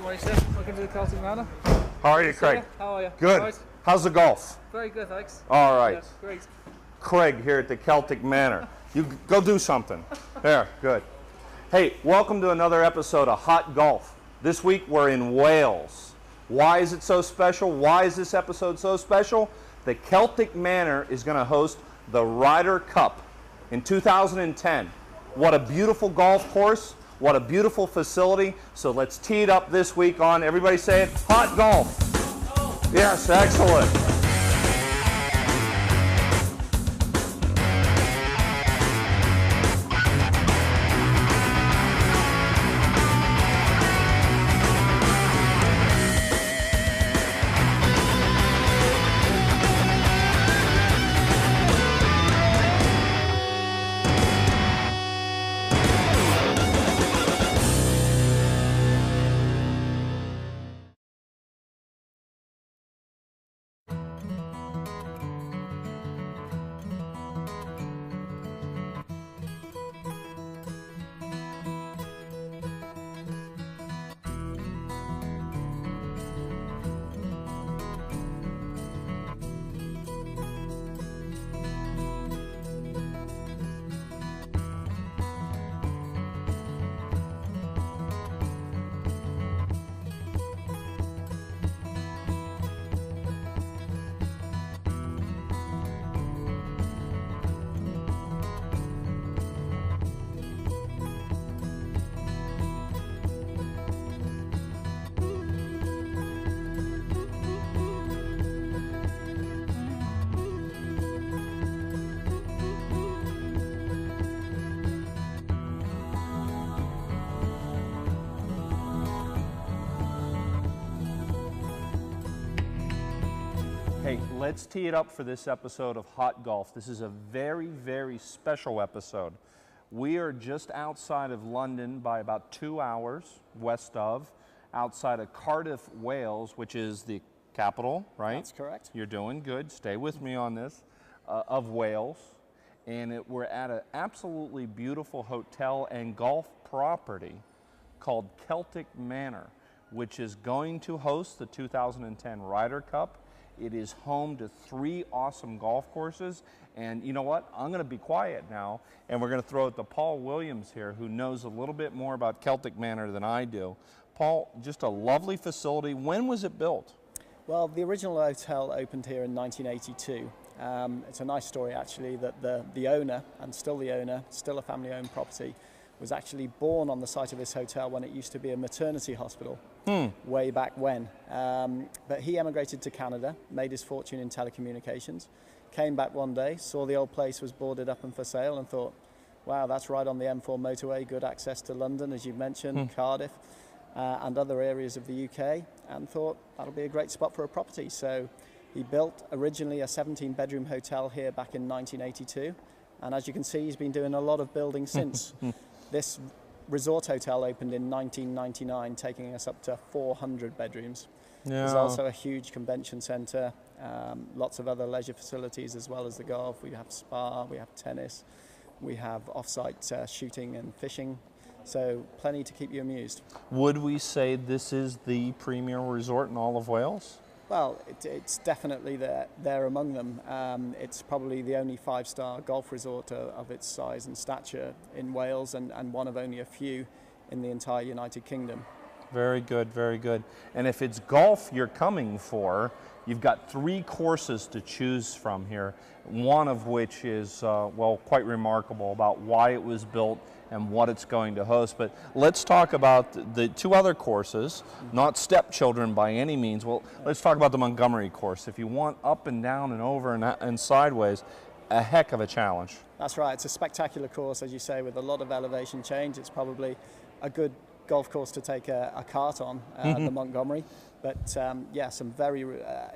morning, sir. Welcome to the Celtic Manor. How are you, Craig? How are you? Good. Right. How's the golf? Very good, thanks. All right. Yeah, great. Craig here at the Celtic Manor. You go do something. There, good. Hey, welcome to another episode of Hot Golf. This week we're in Wales. Why is it so special? Why is this episode so special? The Celtic Manor is going to host the Ryder Cup in 2010. What a beautiful golf course. What a beautiful facility. So let's tee it up this week on, everybody say it, Hot Golf. Yes, excellent. Hey, let's tee it up for this episode of Hot Golf. This is a very, very special episode. We are just outside of London by about 2 hours west of, outside of Cardiff, Wales, which is the capital, right? That's correct. You're doing good. Stay with me on this, of Wales. And we're at an absolutely beautiful hotel and golf property called Celtic Manor, which is going to host the 2010 Ryder Cup. It is home to 3 awesome golf courses, and you know what? I'm going to be quiet now, and we're going to throw it to Paul Williams here, who knows a little bit more about Celtic Manor than I do. Paul, just a lovely facility. When was it built? Well, the original hotel opened here in 1982. It's a nice story, actually, that the owner, and still the owner, still a family-owned property, was actually born on the site of this hotel when it used to be a maternity hospital way back when. But he emigrated to Canada, made his fortune in telecommunications, came back one day, saw the old place was boarded up and for sale, and thought, wow, that's right on the M4 motorway, good access to London, as you've mentioned, Cardiff, and other areas of the UK, and thought that'll be a great spot for a property. So he built originally a 17-bedroom hotel here back in 1982, and as you can see, he's been doing a lot of building since. This resort hotel opened in 1999, taking us up to 400 bedrooms. Yeah. There's also a huge convention centre, lots of other leisure facilities as well as the golf. We have spa, we have tennis, we have off-site shooting and fishing, so plenty to keep you amused. Would we say this is the premier resort in all of Wales? Well, it's definitely there among them. It's probably the only 5-star golf resort of its size and stature in Wales, and one of only a few in the entire United Kingdom. Very good, very good. And if it's golf you're coming for, you've got 3 courses to choose from here, one of which is, well, quite remarkable about why it was built and what it's going to host. But let's talk about the 2 other courses, not stepchildren by any means. Well, let's talk about the Montgomery course. If you want up and down and over and sideways, a heck of a challenge. That's right. It's a spectacular course, as you say, with a lot of elevation change. It's probably a good golf course to take a kart on, the Montgomery. But yeah, some very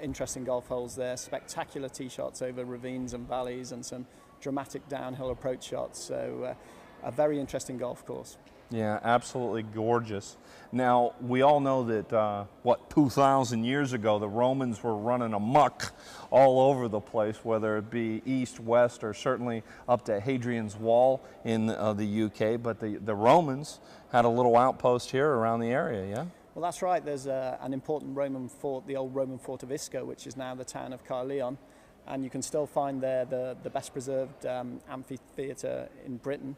interesting golf holes there, spectacular tee shots over ravines and valleys, and some dramatic downhill approach shots. So a very interesting golf course. Yeah, absolutely gorgeous. Now, we all know that, 2,000 years ago, the Romans were running amok all over the place, whether it be east, west, or certainly up to Hadrian's Wall in the UK. But the Romans had a little outpost here around the area, yeah? Well, that's right. There's an important Roman fort, the old Roman fort of Isco, which is now the town of Caerleon. And you can still find there the best preserved amphitheatre in Britain.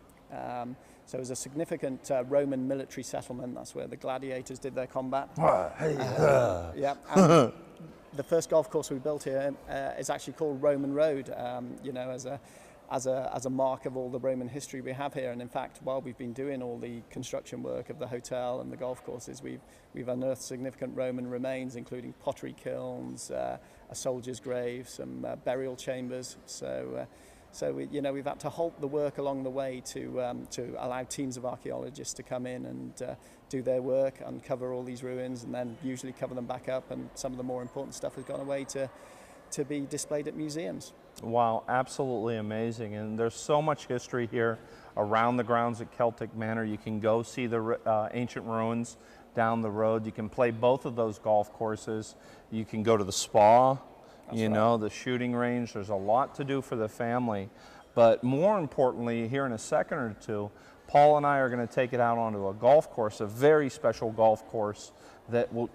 So it was a significant Roman military settlement. That's where the gladiators did their combat. Yeah. And the first golf course we built here is actually called Roman Road, you know, as a mark of all the Roman history we have here. And in fact, while we've been doing all the construction work of the hotel and the golf courses, we've unearthed significant Roman remains, including pottery kilns, a soldier's grave, some burial chambers. So we've had to halt the work along the way to allow teams of archaeologists to come in and do their work, uncover all these ruins, and then usually cover them back up. And some of the more important stuff has gone away to be displayed at museums. Wow, absolutely amazing. And there's so much history here around the grounds at Celtic Manor. You can go see the ancient ruins down the road. You can play both of those golf courses. You can go to the spa. You know, the shooting range. There's a lot to do for the family. But more importantly, here in a second or two, Paul and I are going to take it out onto a golf course, a very special golf course that will,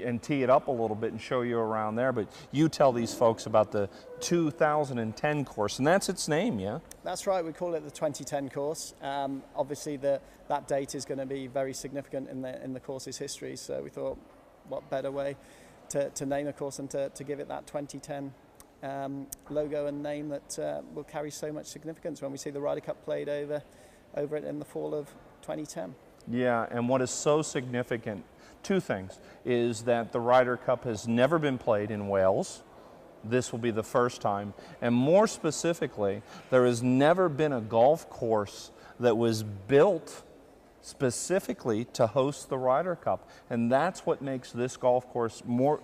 and tee it up a little bit and show you around there. But you tell these folks about the 2010 course, and that's its name, yeah? That's right. We call it the 2010 course. Obviously, that date is going to be very significant in the course's history. So we thought, what better way to name a course and to give it that 2010 logo and name that will carry so much significance when we see the Ryder Cup played over it in the fall of 2010. Yeah, and what is so significant, two things, is that the Ryder Cup has never been played in Wales. This will be the first time. And more specifically, there has never been a golf course that was built specifically to host the Ryder Cup. And that's what makes this golf course more,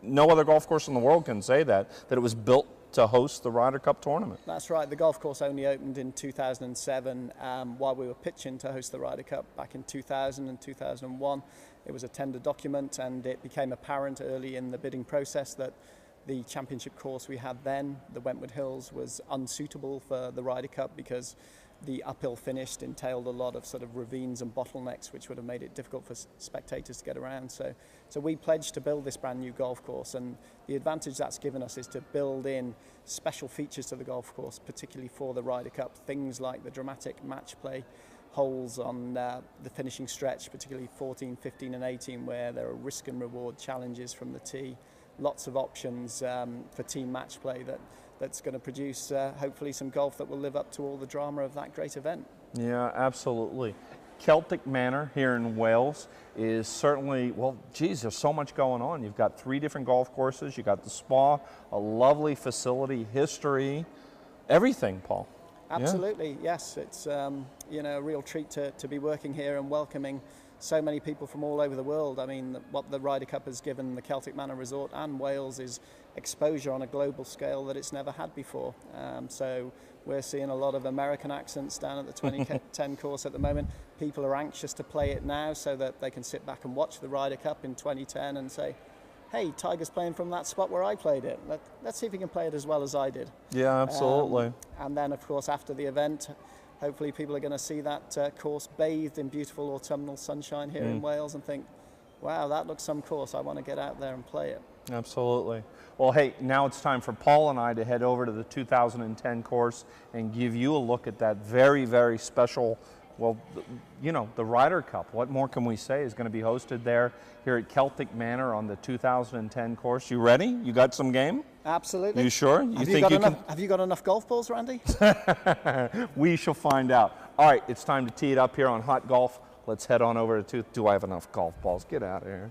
no other golf course in the world can say that it was built to host the Ryder Cup tournament. That's right. The golf course only opened in 2007 while we were pitching to host the Ryder Cup back in 2000 and 2001. It was a tender document, and it became apparent early in the bidding process that the championship course we had then, the Wentworth Hills, was unsuitable for the Ryder Cup because the uphill finish entailed a lot of sort of ravines and bottlenecks, which would have made it difficult for spectators to get around. So we pledged to build this brand new golf course, and the advantage that's given us is to build in special features to the golf course, particularly for the Ryder Cup, things like the dramatic match play holes on the finishing stretch, particularly 14, 15 and 18, where there are risk and reward challenges from the tee, lots of options for team match play that's going to produce hopefully some golf that will live up to all the drama of that great event. Yeah, absolutely. Celtic Manor here in Wales is certainly, well, geez, there's so much going on. You've got 3 different golf courses, you've got the spa, a lovely facility, history, everything, Paul. Absolutely, yeah. Yes. It's you know, a real treat to be working here and welcoming so many people from all over the world. I mean, what the Ryder Cup has given the Celtic Manor Resort and Wales is exposure on a global scale that it's never had before. So we're seeing a lot of American accents down at the 2010 course at the moment. People are anxious to play it now so that they can sit back and watch the Ryder Cup in 2010 and say, hey, Tiger's playing from that spot where I played it. Let's see if he can play it as well as I did. Yeah, absolutely. And then, of course, after the event, hopefully people are going to see that course bathed in beautiful autumnal sunshine here in Wales and think, wow, that looks some course. I want to get out there and play it. Absolutely. Well, hey, now it's time for Paul and I to head over to the 2010 course and give you a look at that very, very special, well, you know, the Ryder Cup. What more can we say is going to be hosted there here at Celtic Manor on the 2010 course. You ready? You got some game? Absolutely. You sure? Have you got enough golf balls, Randy? We shall find out. All right, it's time to tee it up here on Hot Golf. Let's head on over to, do I have enough golf balls? Get out of here.